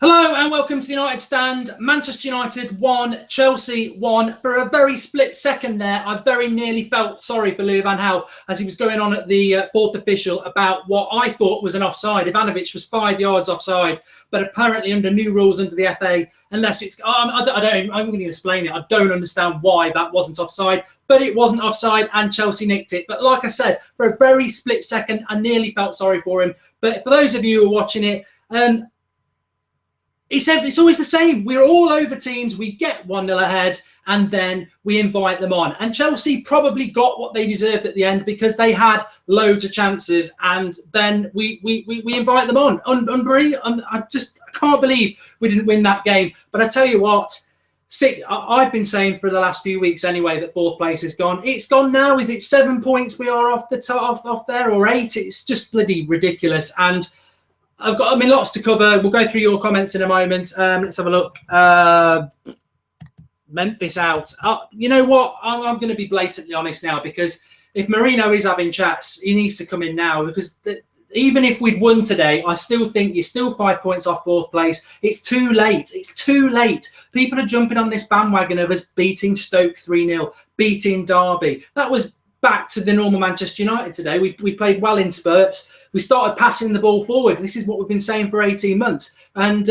Hello and welcome to the United Stand. Manchester United won, Chelsea won. For a very split second there, I very nearly felt sorry for Louis van Gaal as he was going on at the fourth official about what I thought was an offside. Ivanovic was 5 yards offside, but apparently under new rules under the FA, unless it's, I'm going to explain it. I don't understand why that wasn't offside, but it wasn't offside and Chelsea nicked it. But like I said, for a very split second, I nearly felt sorry for him. But for those of you who are watching it, it's always the same. We're all over teams. We get 1-0 ahead and then we invite them on. And Chelsea probably got what they deserved at the end because they had loads of chances and then we invite them on. I can't believe we didn't win that game. But I tell you what, I've been saying for the last few weeks anyway that fourth place is gone. It's gone now. Is it 7 points we are off the top, off there, or 8? It's just bloody ridiculous. And I've got, lots to cover. We'll go through your comments in a moment. Let's have a look. Memphis out. You know what? I'm going to be blatantly honest now, because if Marino is having chats, he needs to come in now, because even if we'd won today, I still think you're still 5 points off fourth place. It's too late. It's too late. People are jumping on this bandwagon of us beating Stoke 3-0, beating Derby. That was back to the normal Manchester United today. We played well in spurts. We started passing the ball forward. This is what we've been saying for 18 months. And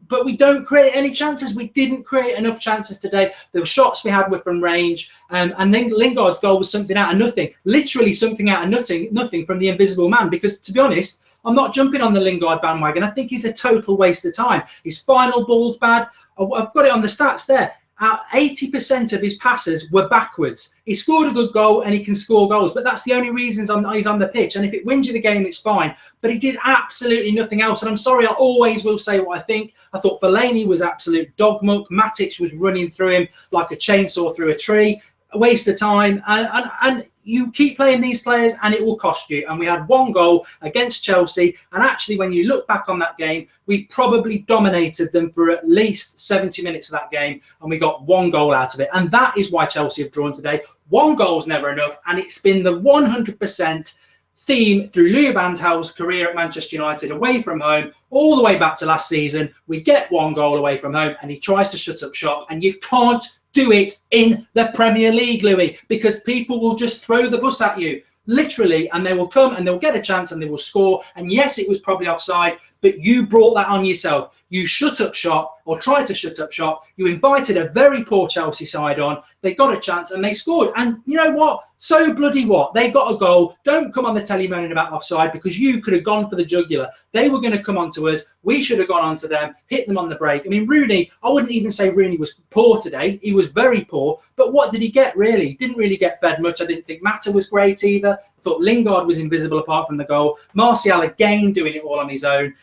but we don't create any chances. We didn't create enough chances today. The shots we had were from range. And then Lingard's goal was something out of nothing. Literally something out of nothing from the invisible man. Because to be honest, I'm not jumping on the Lingard bandwagon. I think he's a total waste of time. His final ball's bad. I've got it on the stats there. 80% of his passes were backwards. He scored a good goal and he can score goals, but that's the only reasons he's on the pitch. And if it wins you the game, it's fine. But he did absolutely nothing else. And I'm sorry, I always will say what I think. I thought Fellaini was absolute dog muck. Matic was running through him like a chainsaw through a tree. A waste of time. And you keep playing these players and it will cost you. And we had one goal against Chelsea. And actually, when you look back on that game, we probably dominated them for at least 70 minutes of that game. And we got one goal out of it. And that is why Chelsea have drawn today. One goal is never enough. And it's been the 100% theme through Louis van Gaal's career at Manchester United, away from home, all the way back to last season. We get one goal away from home and he tries to shut up shop. And you can't do it in the Premier League, Louis, because people will just throw the bus at you, literally, and they will come and they'll get a chance and they will score. And yes, it was probably offside, but you brought that on yourself. You shut up shop, or tried to shut up shop. You invited a very poor Chelsea side on. They got a chance and they scored. And you know what? So bloody what? They got a goal. Don't come on the telly moaning about offside, because you could have gone for the jugular. They were going to come on to us. We should have gone on to them, hit them on the break. Rooney, I wouldn't even say Rooney was poor today. He was very poor. But what did he get, really? He didn't really get fed much. I didn't think Mata was great either. I thought Lingard was invisible apart from the goal. Martial, again, doing it all on his own.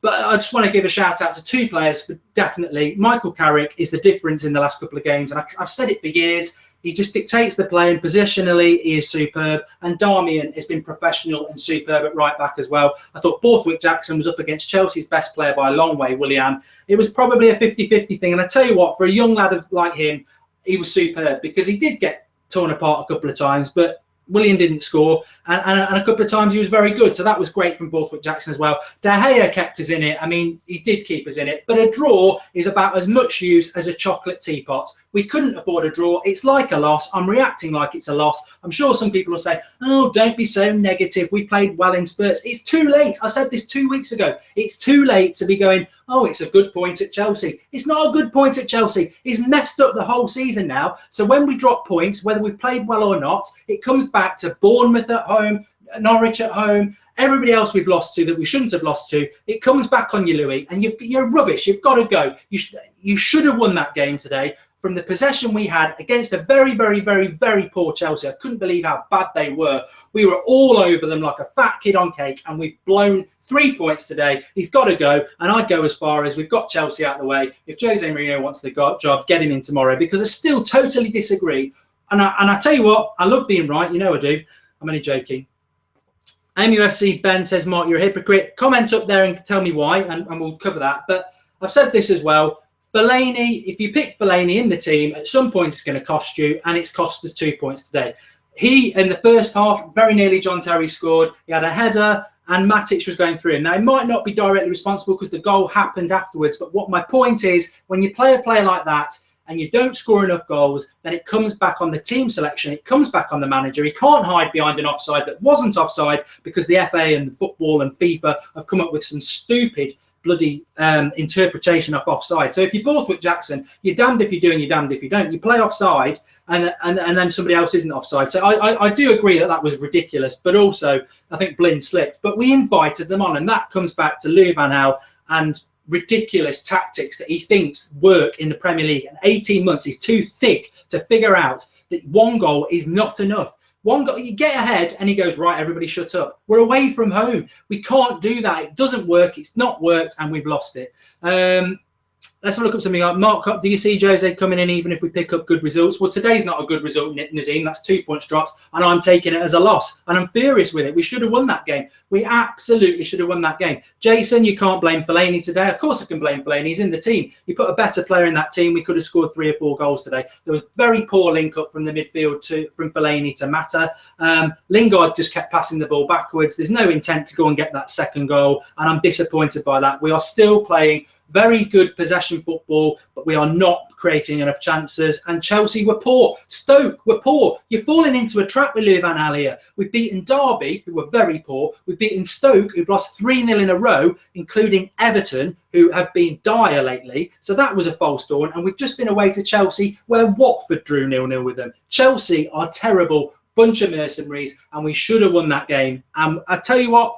But I just want to give a shout out to two players for definitely. Michael Carrick is the difference in the last couple of games. And I've said it for years. He just dictates the play, and positionally he is superb. And Darmian has been professional and superb at right back as well. I thought Borthwick Jackson was up against Chelsea's best player by a long way, Willian. It was probably a 50-50 thing. And I tell you what, for a young lad like him, he was superb, because he did get torn apart a couple of times, but Willian didn't score, and a couple of times he was very good. So that was great from Borthwick Jackson as well. De Gea kept us in it. He did keep us in it. But a draw is about as much use as a chocolate teapot. We couldn't afford a draw. It's like a loss. I'm reacting like it's a loss. I'm sure some people will say, oh, don't be so negative. We played well in spurts. It's too late. I said this 2 weeks ago. It's too late to be going, oh, it's a good point at Chelsea. It's not a good point at Chelsea. He's messed up the whole season now. So when we drop points, whether we played well or not, it comes back to Bournemouth at home, Norwich at home, everybody else we've lost to that we shouldn't have lost to. It comes back on you, Louis, and you're rubbish. You've got to go. You should have won that game today. From the possession we had against a very, very, very, very poor Chelsea. I couldn't believe how bad they were. We were all over them like a fat kid on cake, and we've blown 3 points today. He's got to go, and I'd go as far as we've got Chelsea out of the way. If Jose Mourinho wants the job, get him in tomorrow, because I still totally disagree. And I tell you what, I love being right. You know I do. I'm only joking. MUFC Ben says, Mark, you're a hypocrite. Comment up there and tell me why, and we'll cover that. But I've said this as well. Fellaini, if you pick Fellaini in the team, at some point it's going to cost you, and it's cost us 2 points today. He, in the first half, very nearly John Terry scored. He had a header and Matic was going through him. Now, he might not be directly responsible because the goal happened afterwards, but what my point is, when you play a player like that and you don't score enough goals, then it comes back on the team selection. It comes back on the manager. He can't hide behind an offside that wasn't offside because the FA and football and FIFA have come up with some stupid bloody interpretation of offside. So if you're Borthwick Jackson, you're damned if you do and you're damned if you don't. You play offside and then somebody else isn't offside. So I do agree that was ridiculous, but also I think Blind slipped. But we invited them on, and that comes back to Louis van Gaal and ridiculous tactics that he thinks work in the Premier League. And 18 months is too thick to figure out that one goal is not enough. One goal, you get ahead and he goes, right, everybody shut up. We're away from home. We can't do that. It doesn't work. It's not worked and we've lost it. Let's have a look at something like Mark. Do you see Jose coming in even if we pick up good results? Well, today's not a good result, Nadeem. That's 2 points drops, and I'm taking it as a loss. And I'm furious with it. We should have won that game. We absolutely should have won that game. Jason, you can't blame Fellaini today. Of course I can blame Fellaini. He's in the team. You put a better player in that team, we could have scored 3 or 4 goals today. There was very poor link-up from the midfield from Fellaini to Mata. Lingard just kept passing the ball backwards. There's no intent to go and get that second goal, and I'm disappointed by that. We are still playing very good possession football, but we are not creating enough chances. And Chelsea were poor. Stoke were poor. You're falling into a trap with Louis van Gaal here. We've beaten Derby, who were very poor. We've beaten Stoke, who've lost 3-0 in a row, including Everton, who have been dire lately. So that was a false dawn. And we've just been away to Chelsea, where Watford drew 0-0 with them. Chelsea are terrible. Bunch of mercenaries, and we should have won that game. I tell you what,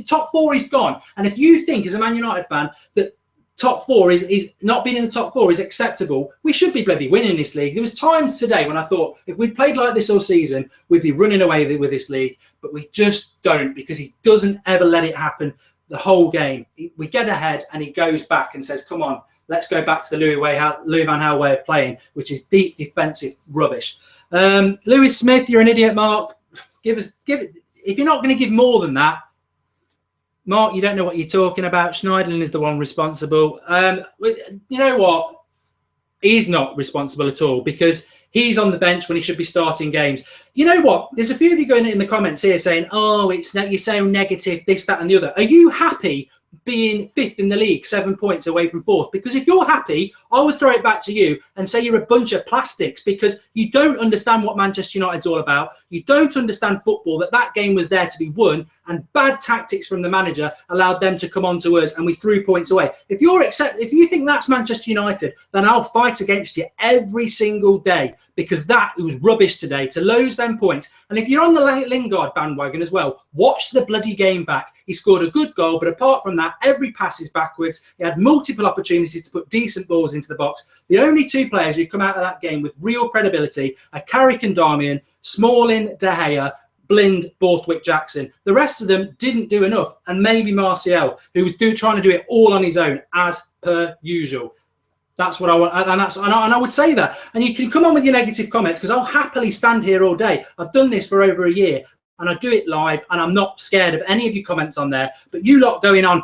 top four is gone. And if you think, as a Man United fan, that top four is not being in the top four is acceptable, we should be bloody winning this league. There was times today when I thought if we played like this all season, we'd be running away with this league, but we just don't, because he doesn't ever let it happen the whole game. We get ahead and he goes back and says, come on, let's go back to the Louis van Gaal way of playing, which is deep defensive rubbish. Lewis Smith, you're an idiot, Mark. Give it. If you're not going to give more than that, Mark, you don't know what you're talking about. Schneiderlin is the one responsible. You know what? He's not responsible at all, because he's on the bench when he should be starting games. You know what? There's a few of you going in the comments here saying, oh, you're so negative, this, that, and the other. Are you happy being 5th in the league, 7 points away from 4th? Because if you're happy, I would throw it back to you and say you're a bunch of plastics, because you don't understand what Manchester United's all about. You don't understand football, that game was there to be won, and bad tactics from the manager allowed them to come on to us, and we threw points away. If you think that's Manchester United, then I'll fight against you every single day, because that was rubbish today to lose them points. And if you're on the Lingard bandwagon as well, watch the bloody game back. He scored a good goal, but apart from that, every pass is backwards. He had multiple opportunities to put decent balls into the box. The only 2 players who come out of that game with real credibility are Carrick and Darmian, Smalling, De Gea, Blind, Borthwick, Jackson. The rest of them didn't do enough, and maybe Martial, who was trying to do it all on his own, as per usual. That's what I want, and I would say that. And you can come on with your negative comments, because I'll happily stand here all day. I've done this for over a year, and I do it live, and I'm not scared of any of your comments on there. But you lot going on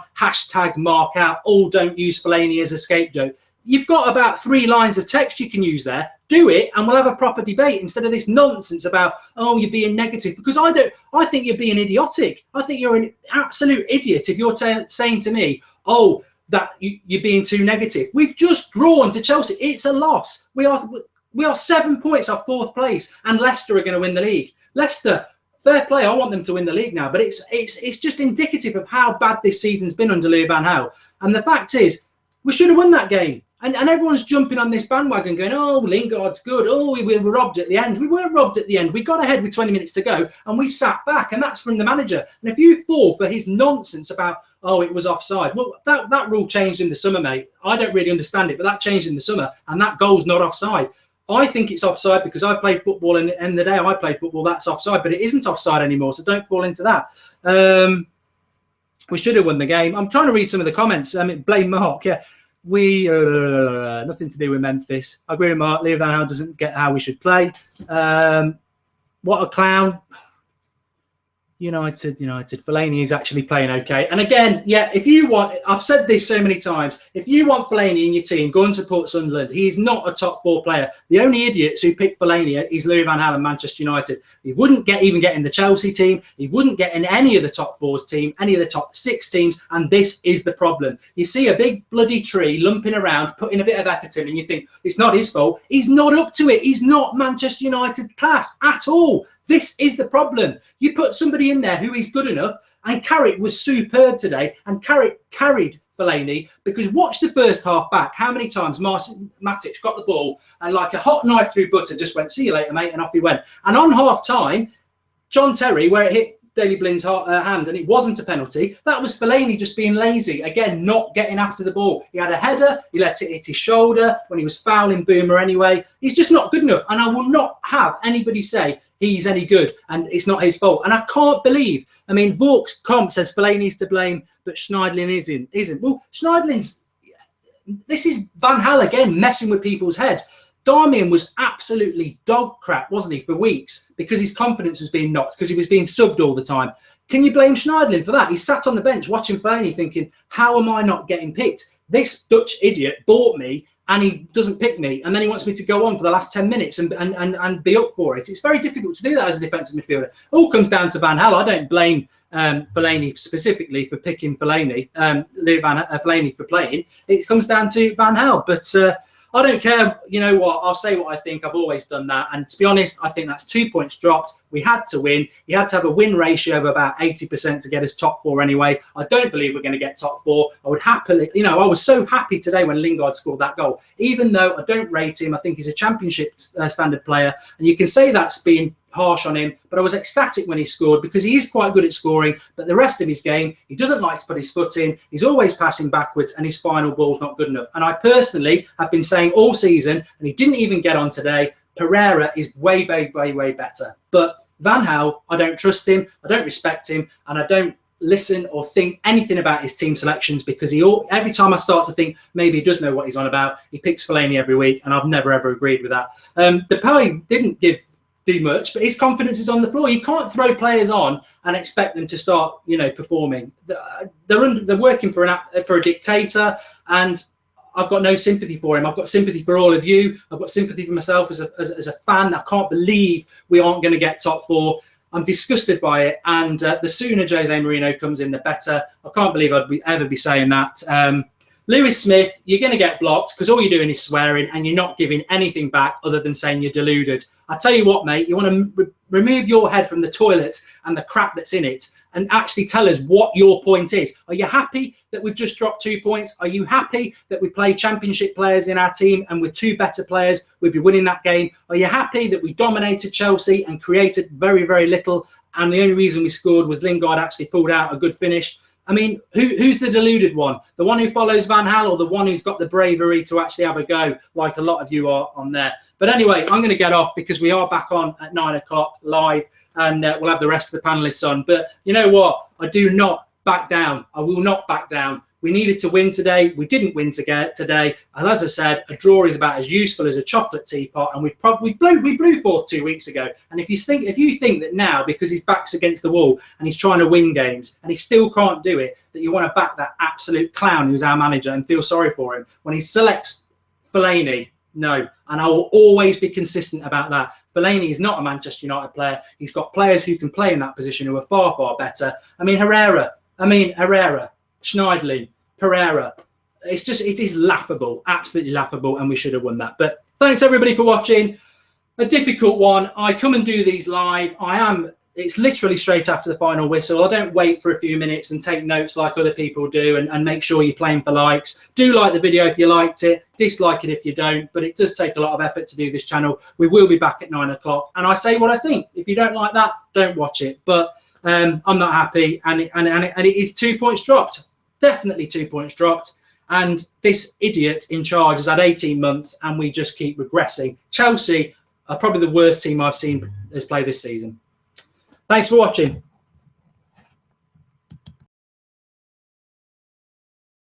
#mark out, don't use Fellaini as a scapegoat. You've got about 3 lines of text you can use there. Do it, and we'll have a proper debate instead of this nonsense about, oh, you're being negative. Because I think you're being idiotic. I think you're an absolute idiot if you're saying to me, oh, that you're being too negative. We've just drawn to Chelsea. It's a loss. We are 7 points off 4th place, and Leicester are going to win the league. Leicester, fair play. I want them to win the league now, but it's just indicative of how bad this season's been under Louis van Gaal. And the fact is, we should have won that game. And everyone's jumping on this bandwagon going, oh, Lingard's good. Oh, we were robbed at the end. We weren't robbed at the end. We got ahead with 20 minutes to go, and we sat back, and that's from the manager. And if you fall for his nonsense about, oh, it was offside, well, that rule changed in the summer, mate. I don't really understand it, but that changed in the summer, and that goal's not offside. I think it's offside because I played football, and the day I played football, that's offside, but it isn't offside anymore, so don't fall into that. We should have won the game. I'm trying to read some of the comments. Blame Mark, yeah. We nothing to do with Memphis. I agree with Mark. Louis van Gaal doesn't get how we should play. What a clown. United. Fellaini is actually playing okay. And again, yeah, if you want, I've said this so many times, if you want Fellaini in your team, go and support Sunderland. He is not a top 4 player. The only idiots who pick Fellaini is Louis van Gaal and Manchester United. He wouldn't even get in the Chelsea team. He wouldn't get in any of the top 4's team, any of the top 6 teams. And this is the problem. You see a big bloody tree lumping around, putting a bit of effort in, and you think it's not his fault. He's not up to it. He's not Manchester United class at all. This is the problem. You put somebody in there who is good enough, and Carrick was superb today, and Carrick carried Fellaini, because watch the first half back. How many times Matic got the ball and like a hot knife through butter just went, see you later, mate, and off he went. And on half time, John Terry, where it hit Daley Blind's hand and it wasn't a penalty, that was Fellaini just being lazy. Again, not getting after the ball. He had a header, he let it hit his shoulder when he was fouling Boomer anyway. He's just not good enough, and I will not have anybody say he's any good and it's not his fault. And I can't believe, I mean, Vaux Comp says Fellaini's to blame, but Schneiderlin isn't. Well, Schneiderlin's, this is Van Gaal again messing with people's head. Darmian was absolutely dog crap, wasn't he, for weeks, because his confidence was being knocked, because he was being subbed all the time. Can you blame Schneiderlin for that? He sat on the bench watching Fellaini thinking, how am I not getting picked? This Dutch idiot bought me and he doesn't pick me, and then he wants me to go on for the last 10 minutes and be up for it. It's very difficult to do that as a defensive midfielder. It all comes down to Van Gaal. I don't blame Fellaini specifically for picking Fellaini, Fellaini for playing. It comes down to Van Gaal. But I don't care. You know what? I'll say what I think. I've always done that. And to be honest, I think that's 2 points dropped. We had to win. You had to have a win ratio of about 80% to get us top 4 anyway. I don't believe we're going to get top 4. I would happily, I was so happy today when Lingard scored that goal. Even though I don't rate him, I think he's a championship standard player. And you can say that's being harsh on him, but I was ecstatic when he scored, because he is quite good at scoring, but the rest of his game, he doesn't like to put his foot in. He's always passing backwards, and his final ball's not good enough. And I personally have been saying all season, and he didn't even get on today, Pereira is way better. But Van Gaal, I don't trust him, I don't respect him, and I don't listen or think anything about his team selections, because every time I start to think maybe he does know what he's on about, he picks Fellaini every week, and I've never ever agreed with that. Depay didn't do much, but his confidence is on the floor. You can't throw players on and expect them to start, performing. They're working for a dictator, and I've got no sympathy for him. I've got sympathy for all of you. I've got sympathy for myself as a fan. I can't believe we aren't going to get top 4. I'm disgusted by it, and the sooner Jose Mourinho comes in, the better. I can't believe I'd ever be saying that. Lewis Smith, you're going to get blocked because all you're doing is swearing and you're not giving anything back other than saying you're deluded. I tell you what, mate, you want to remove your head from the toilet and the crap that's in it and actually tell us what your point is. Are you happy that we've just dropped 2 points? Are you happy that we play championship players in our team and with 2 better players, we'd be winning that game? Are you happy that we dominated Chelsea and created very little, and the only reason we scored was Lingard actually pulled out a good finish? I mean, who's the deluded one? The one who follows Van Gaal, or the one who's got the bravery to actually have a go, like a lot of you are on there? But anyway, I'm going to get off because we are back on at 9 o'clock live, and we'll have the rest of the panelists on. But you know what? I do not back down. I will not back down. We needed to win today. We didn't win today. And as I said, a draw is about as useful as a chocolate teapot. And we blew fourth 2 weeks ago. And if you think that now, because his back's against the wall and he's trying to win games and he still can't do it, that you want to back that absolute clown who's our manager and feel sorry for him when he selects Fellaini, no. And I will always be consistent about that. Fellaini is not a Manchester United player. He's got players who can play in that position who are far better. I mean, Herrera, Schneiderlin, Pereira. It is laughable, absolutely laughable, and we should have won that. But thanks everybody for watching. A difficult one. I come and do these live. It's literally straight after the final whistle. I don't wait for a few minutes and take notes like other people do and make sure you're playing for likes. Do like the video if you liked it, dislike it if you don't, but it does take a lot of effort to do this channel. We will be back at 9 o'clock, and I say what I think. If you don't like that, don't watch it. But I'm not happy, and it is 2 points dropped. Definitely 2 points dropped. And this idiot in charge has had 18 months, and we just keep regressing. Chelsea are probably the worst team I've seen has played this season. Thanks for watching.